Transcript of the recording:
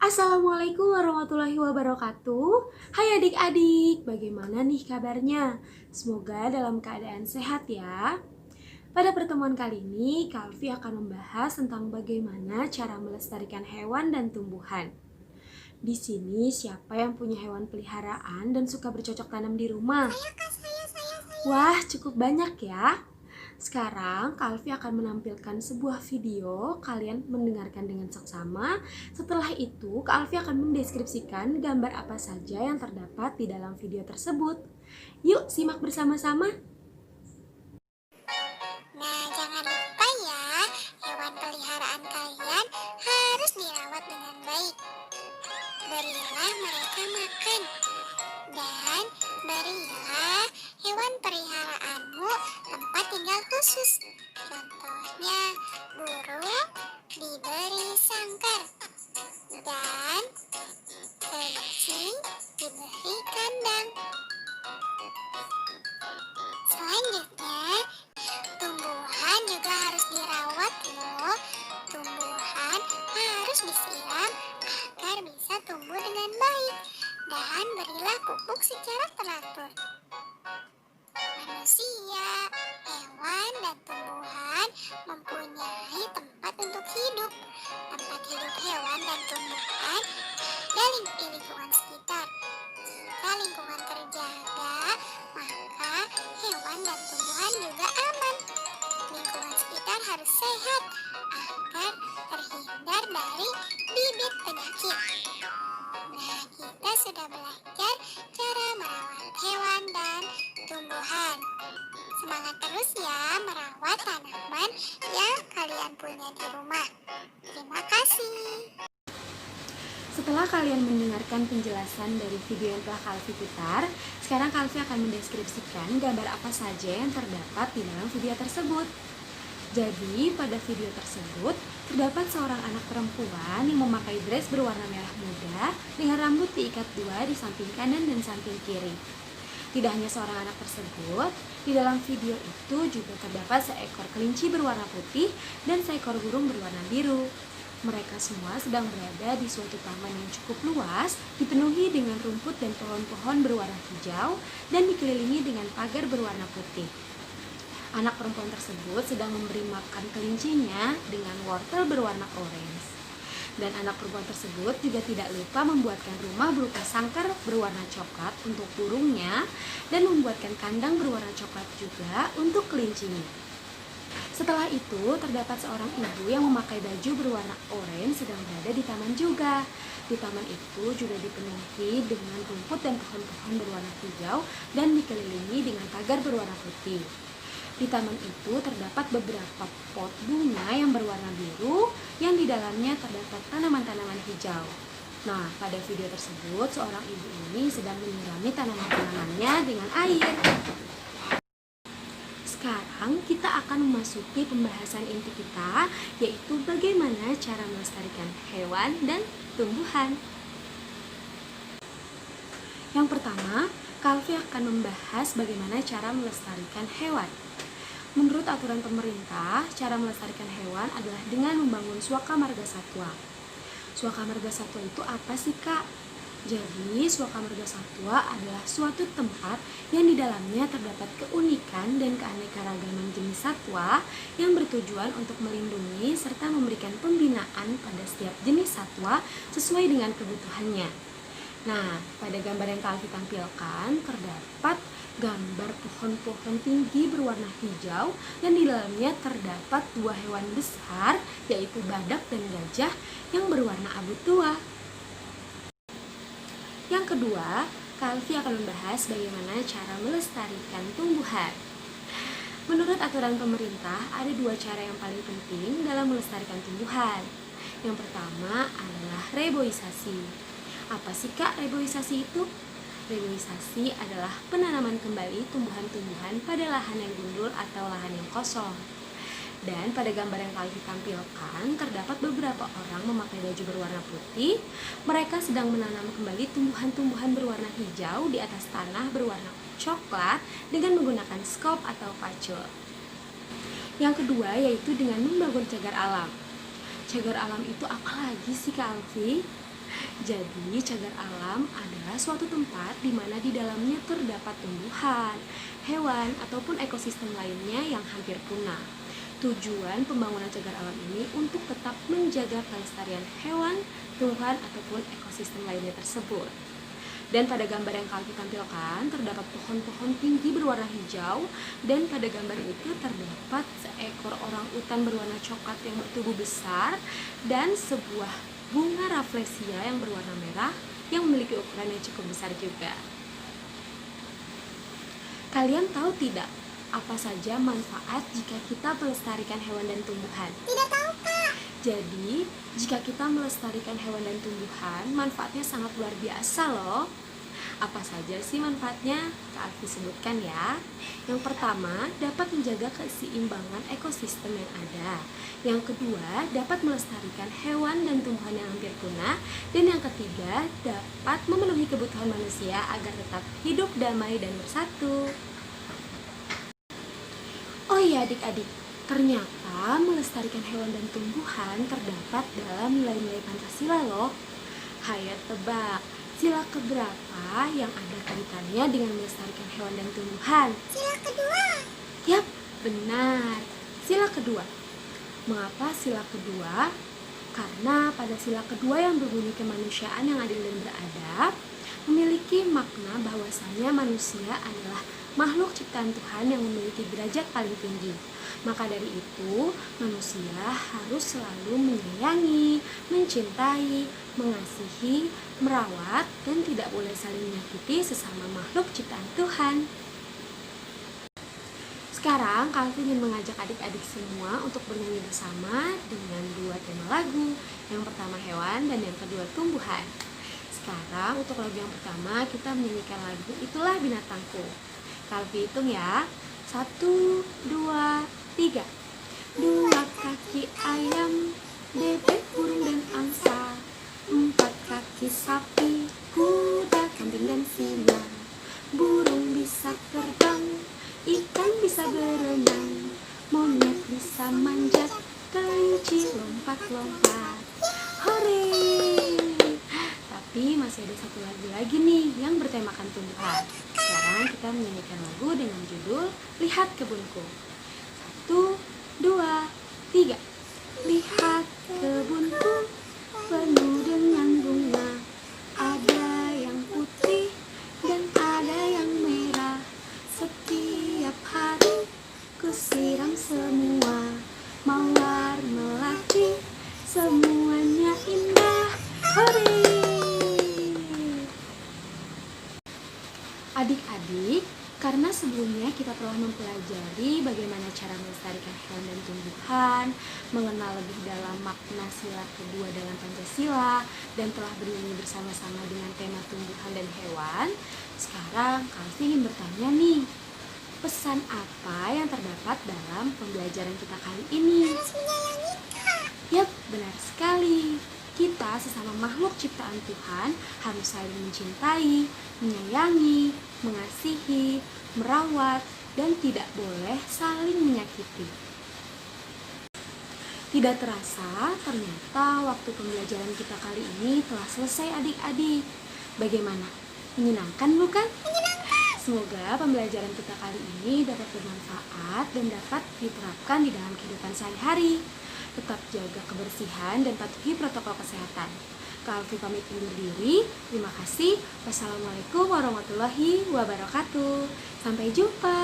Assalamualaikum warahmatullahi wabarakatuh. Hai adik-adik, bagaimana nih kabarnya? Semoga dalam keadaan sehat ya. Pada pertemuan kali ini, Kalvi akan membahas tentang bagaimana cara melestarikan hewan dan tumbuhan. Di sini siapa yang punya hewan peliharaan dan suka bercocok tanam di rumah? Wah, cukup banyak ya. Sekarang Kalvi akan menampilkan sebuah video, kalian mendengarkan dengan seksama. Setelah itu, Kalvi akan mendeskripsikan gambar apa saja yang terdapat di dalam video tersebut. Yuk, simak bersama-sama. Nah, jangan lupa ya, hewan peliharaan kalian harus dirawat dengan baik. Berilah mereka makan, dan berilah hewan peliharaanmu tempat tinggal khusus. Contohnya, burung diberi sangkar, dan kelinci diberi kandang. Selanjutnya, tumbuhan juga harus dirawat loh. Tumbuhan harus disiram agar bisa tumbuh dengan baik. Dan berilah pupuk secara teratur. Manusia, hewan, dan tumbuhan mempunyai tempat untuk hidup. Tempat hidup hewan dan tumbuhan ada di lingkungan sekitar. Jika lingkungan terjaga, maka hewan dan tumbuhan juga aman. Lingkungan sekitar harus sehat agar terhindar dari bibit penyakit. Nah, kita sudah belajar cara merawat hewan dan tumbuhan. Semangat terus ya merawat tanaman yang kalian punya di rumah. Terima kasih. Setelah kalian mendengarkan penjelasan dari video yang telah Kalvi putar, sekarang Kalvi akan mendeskripsikan gambar apa saja yang terdapat di dalam video tersebut. Jadi, pada video tersebut terdapat seorang anak perempuan yang memakai dress berwarna merah muda dengan rambut diikat dua di samping kanan dan samping kiri. Tidak hanya seorang anak tersebut, di dalam video itu juga terdapat seekor kelinci berwarna putih dan seekor burung berwarna biru. Mereka semua sedang berada di suatu taman yang cukup luas, dipenuhi dengan rumput dan pohon-pohon berwarna hijau, dan dikelilingi dengan pagar berwarna putih. Anak perempuan tersebut sedang memberi makan kelincinya dengan wortel berwarna orange. Dan anak perempuan tersebut juga tidak lupa membuatkan rumah berupa sangkar berwarna coklat untuk burungnya dan membuatkan kandang berwarna coklat juga untuk kelincinya. Setelah itu, terdapat seorang ibu yang memakai baju berwarna orange sedang berada di taman juga. Di taman itu juga dipenuhi dengan rumput dan pohon-pohon berwarna hijau dan dikelilingi dengan pagar berwarna putih. Di taman itu terdapat beberapa pot bunga yang berwarna biru yang di dalamnya terdapat tanaman-tanaman hijau. Nah, pada video tersebut seorang ibu ini sedang menyirami tanaman-tanamannya dengan air. Sekarang kita akan memasuki pembahasan inti kita, yaitu bagaimana cara melestarikan hewan dan tumbuhan. Yang pertama, Kalvi akan membahas bagaimana cara melestarikan hewan. Menurut aturan pemerintah, cara melestarikan hewan adalah dengan membangun Suaka Marga Satwa. Suaka Marga Satwa itu apa sih, Kak? Jadi, Suaka Marga Satwa adalah suatu tempat yang di dalamnya terdapat keunikan dan keanekaragaman jenis satwa yang bertujuan untuk melindungi serta memberikan pembinaan pada setiap jenis satwa sesuai dengan kebutuhannya. Nah, pada gambar yang Kalvi tampilkan terdapat gambar pohon-pohon tinggi berwarna hijau dan di dalamnya terdapat dua hewan besar, yaitu badak dan gajah yang berwarna abu tua. Yang kedua, Kalvi akan membahas bagaimana cara melestarikan tumbuhan. Menurut aturan pemerintah, ada dua cara yang paling penting dalam melestarikan tumbuhan. Yang pertama adalah reboisasi. Apa sih, Kak, reboisasi itu? Reboisasi adalah penanaman kembali tumbuhan-tumbuhan pada lahan yang gundul atau lahan yang kosong. Dan pada gambar yang Kalvi tampilkan, terdapat beberapa orang memakai baju berwarna putih. Mereka sedang menanam kembali tumbuhan-tumbuhan berwarna hijau di atas tanah berwarna coklat dengan menggunakan skop atau pacul. Yang kedua yaitu dengan membangun cagar alam. Cagar alam itu apa lagi sih, Kak Alfi? Jadi, cagar alam adalah suatu tempat di mana di dalamnya terdapat tumbuhan, hewan, ataupun ekosistem lainnya yang hampir punah. Tujuan pembangunan cagar alam ini untuk tetap menjaga kelestarian hewan, tumbuhan, ataupun ekosistem lainnya tersebut. Dan pada gambar yang Kalvi tampilkan terdapat pohon-pohon tinggi berwarna hijau, dan pada gambar itu terdapat seekor orang utan berwarna coklat yang bertubuh besar dan sebuah bunga rafflesia yang berwarna merah yang memiliki ukuran yang cukup besar juga. Kalian tahu tidak apa saja manfaat jika kita melestarikan hewan dan tumbuhan? Tidak tahu, Kak. Jadi, jika kita melestarikan hewan dan tumbuhan, manfaatnya sangat luar biasa loh. Apa saja sih manfaatnya? Kak Alfi sebutkan ya. Yang pertama, dapat menjaga keseimbangan ekosistem yang ada. Yang kedua, dapat melestarikan hewan dan tumbuhan yang hampir punah. Dan yang ketiga, dapat memenuhi kebutuhan manusia agar tetap hidup damai dan bersatu. Oh iya adik-adik, ternyata melestarikan hewan dan tumbuhan terdapat dalam nilai-nilai Pancasila loh. Hayo tebak, sila keberapa yang ada kaitannya dengan melestarikan hewan dan tumbuhan? Sila kedua. Yap, benar. Sila kedua. Mengapa sila kedua? Karena pada sila kedua yang berbunyi kemanusiaan yang adil dan beradab memiliki makna bahwasannya manusia adalah makhluk ciptaan Tuhan yang memiliki derajat paling tinggi. Maka dari itu, manusia harus selalu menyayangi, mencintai, mengasihi, merawat, dan tidak boleh saling menyakiti sesama makhluk ciptaan Tuhan. Sekarang, Kalvi ingin mengajak adik-adik semua untuk bernyanyi bersama dengan dua tema lagu. Yang pertama hewan dan yang kedua tumbuhan. Sekarang untuk lagu yang pertama kita menyanyikan lagu Itulah Binatangku. Kalvi hitung ya. 1, 2, 3. Dua kaki ayam, bebek, burung dan angsa. 4 kaki sapi, kuda, kambing dan singa. Burung bisa terbang, ikan bisa berenang, monyet bisa manjat, kelinci lompat-lompat. Hore! Tapi masih ada satu lagu lagi nih yang bertemakan tumbuhan. Sekarang kita menyanyikan lagu dengan judul Lihat Kebunku. 1, 2, 3. Lihat kebunku penuh dengan bunga, ada yang putih dan ada yang merah. Setiap hari ku siram semua, mawar melati, semuanya indah. Hore! Adik-adik, karena sebelumnya kita telah mempelajari bagaimana cara melestarikan hewan dan tumbuhan, mengenal lebih dalam makna sila kedua dalam Pancasila, dan telah bernyanyi bersama-sama dengan tema tumbuhan dan hewan, sekarang Kalvi ingin bertanya nih, pesan apa yang terdapat dalam pembelajaran kita kali ini? Harus menyayangi, Kak. Yap, benar sekali. Kita sesama makhluk ciptaan Tuhan harus saling mencintai, menyayangi, mengasihi, merawat, dan tidak boleh saling menyakiti. Tidak terasa, ternyata waktu pembelajaran kita kali ini telah selesai adik-adik. Bagaimana? Menyenangkan bukan? Menyenangkan. Semoga pembelajaran kita kali ini dapat bermanfaat dan dapat diterapkan di dalam kehidupan sehari-hari. Tetap jaga kebersihan dan patuhi protokol kesehatan. Kalvi pamit undur diri. Terima kasih. Wassalamualaikum warahmatullahi wabarakatuh. Sampai jumpa.